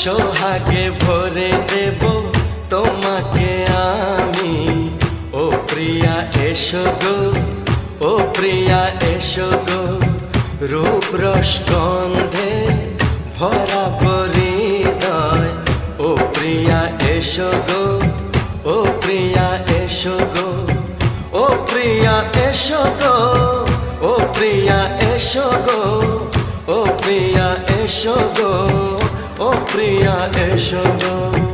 সোহাগে ভরে দেব তোমাকে আমি। ও প্রিয়া এসো গো, ও প্রিয়া এসো গো, রূপ রস গন্ধে ভরা হৃদয়। ও প্রিয়া এসো গো, ও প্রিয়া এসো গো, ও প্রিয়া এসো গো, ও প্রিয়া এসো গো, ও প্রিয়া এসো গো, ও প্রিয়া এসো গো।